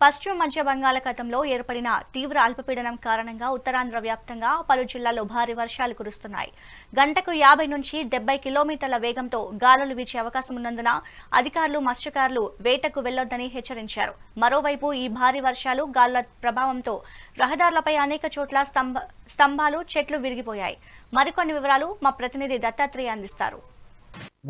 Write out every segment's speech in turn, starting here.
పశ్చిమ మధ్య బంగాళాఖాతంలో ఏర్పడిన తీవ్ర అల్పపీడనం కారణంగా ఉత్తరాంధ్ర వ్యాప్తంగా పలు జిల్లాల్లో భారీ వర్షాలు కురుస్తున్నాయి. గంటకు 50 నుంచి 70 కిలోమీటర్ల వేగంతో గాలులు వీచే అవకాశం ఉన్నందున అధికారులు మత్స్యకారులు వేటకు వెళ్లొద్దని హెచ్చరించారు. మరోవైపు ఈ భారీ వర్షాలు గాలుల ప్రభావంతో రహదారులపై అనేక చోట్ల స్తంభాలు చెట్లు విరిగిపోయాయి. మరికొన్ని వివరాలు మా ప్రతినిధి దత్తాత్రేయ అందిస్తారు.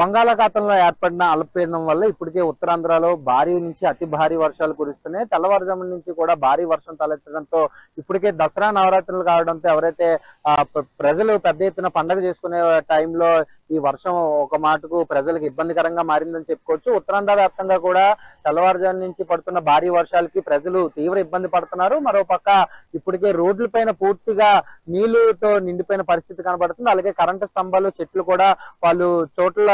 బంగాళాఖాతంలో ఏర్పడిన అల్పపీడనం వల్ల ఇప్పటికే ఉత్తరాంధ్రలో భారీ నుంచి అతి భారీ వర్షాలు కురుస్తున్నాయి. తెల్లవారుజాము నుంచి కూడా భారీ వర్షం తలెత్తడంతో ఇప్పటికే దసరా నవరాత్రులు కావడంతో ఎవరైతే ప్రజలు పెద్ద ఎత్తున పండుగ చేసుకునే టైంలో ఈ వర్షం ఒక మాటకు ప్రజలకు ఇబ్బందికరంగా మారిందని చెప్పుకోవచ్చు. ఉత్తరాంధ్ర వ్యాప్తంగా కూడా తెల్లవారుజాము నుంచి పడుతున్న భారీ వర్షాలకి ప్రజలు తీవ్ర ఇబ్బంది పడుతున్నారు. మరోపక్క ఇప్పటికే రోడ్లపైన పూర్తిగా నీళ్లతో నిండిపోయిన పరిస్థితి కనబడుతుంది. అలాగే కరెంటు స్తంభాలు చెట్లు కూడా వాళ్ళు చోట్ల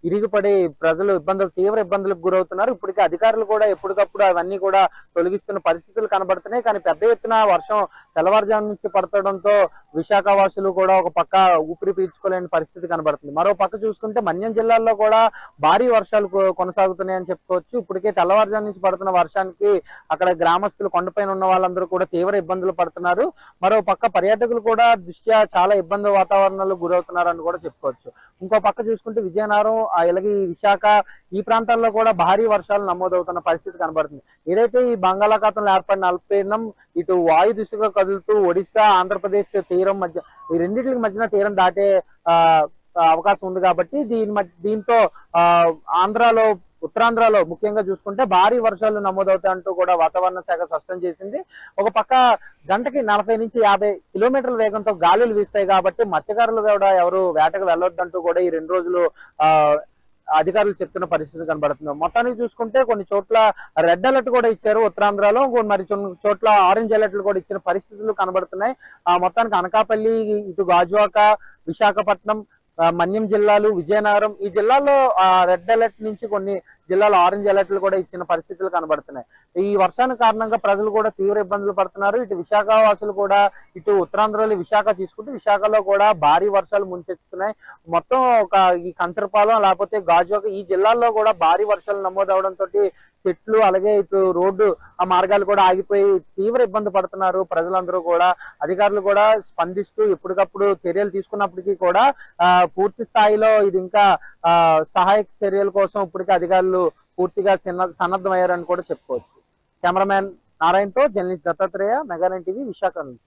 ఇరిగిపడి ప్రజలు తీవ్ర ఇబ్బందులకు గురవుతున్నారు. ఇప్పటికే అధికారులు కూడా ఎప్పటికప్పుడు అవన్నీ కూడా తొలగిస్తున్న పరిస్థితులు కనబడుతున్నాయి. కానీ పెద్ద ఎత్తున వర్షం తెల్లవారుజాము నుంచి పడటంతో విశాఖ వాసులు కూడా ఒక పక్క ఊపిరి పీల్చుకోలేని పరిస్థితి కనబడుతుంది. మరో పక్క చూసుకుంటే మన్యం జిల్లాల్లో కూడా భారీ వర్షాలు కొనసాగుతున్నాయని చెప్పుకోవచ్చు. ఇప్పటికే తెల్లవారుజాము నుంచి పడుతున్న వర్షానికి అక్కడ గ్రామస్తులు కొండపైన ఉన్న వాళ్ళందరూ కూడా తీవ్ర ఇబ్బందులు పడుతున్నారు. మరో పక్క పర్యాటకులు కూడా దృష్ట్యా చాలా ఇబ్బంది వాతావరణాలు గురవుతున్నారని కూడా చెప్పుకోవచ్చు. ఇంకో పక్క చూసుకుంటే విజయనగరం అలాగే విశాఖ ఈ ప్రాంతాల్లో కూడా భారీ వర్షాలు నమోదవుతున్న పరిస్థితి కనబడుతుంది. ఏదైతే ఈ బంగాళాఖాతంలో ఏర్పడిన అల్పపీడనం ఇటు వాయు దిశగా కదులుతూ ఒడిశా ఆంధ్రప్రదేశ్ తీరం మధ్య ఈ రెండింటికి మధ్యన తీరం దాటే అవకాశం ఉంది కాబట్టి దీంతో ఆంధ్రాలో ఉత్తరాంధ్రలో ముఖ్యంగా చూసుకుంటే భారీ వర్షాలు నమోదవుతాయంటూ కూడా వాతావరణ శాఖ స్పష్టం చేసింది. ఒక పక్క గంటకి 40 నుంచి 50 కిలోమీటర్ల వేగంతో గాలులు వీస్తాయి కాబట్టి మత్స్యకారులు కూడా ఎవరు వేటకు వెళ్ళొద్దంటూ కూడా ఈ 2 రోజులు అధికారులు చెప్తున్న పరిస్థితి కనబడుతుంది. మొత్తానికి చూసుకుంటే కొన్ని చోట్ల రెడ్ అలర్ట్ కూడా ఇచ్చారు ఉత్తరాంధ్రలో, మరి కొన్ని చోట్ల ఆరెంజ్ అలర్ట్లు కూడా ఇచ్చిన పరిస్థితులు కనబడుతున్నాయి. మొత్తానికి అనకాపల్లి, ఇటు గాజువాక, విశాఖపట్నం, మన్యం జిల్లాలు, విజయనగరం ఈ జిల్లాల్లో రెడ్ అలర్ట్ నుంచి కొన్ని జిల్లాలో ఆరెంజ్ అలర్ట్లు కూడా ఇచ్చిన పరిస్థితులు కనబడుతున్నాయి. ఈ వర్షానికి కారణంగా ప్రజలు కూడా తీవ్ర ఇబ్బందులు పడుతున్నారు. ఇటు విశాఖ వాసులు కూడా ఇటు ఉత్తరాంధ్రలో విశాఖ తీసుకుంటే విశాఖలో కూడా భారీ వర్షాలు ముంచెత్తుతున్నాయి. మొత్తం ఈ కంచరపాలెం లేకపోతే గాజువాక ఈ జిల్లాల్లో కూడా భారీ వర్షాలు నమోదవడంతో చెట్లు అలాగే ఇటు రోడ్డు ఆ మార్గాలు కూడా ఆగిపోయి తీవ్ర ఇబ్బంది పడుతున్నారు ప్రజలందరూ కూడా. అధికారులు కూడా స్పందిస్తూ ఎప్పటికప్పుడు చర్యలు తీసుకున్నప్పటికీ కూడా పూర్తి స్థాయిలో ఇది ఇంకా సహాయక చర్యల కోసం ఇప్పటికే అధికారులు పూర్తిగా సన్నద్ధమయ్యారని కూడా చెప్పుకోవచ్చు. కెమెరామ్యాన్ నారాయణతో journalist Dattatreya, mega 9 TV, Visakha నుంచి.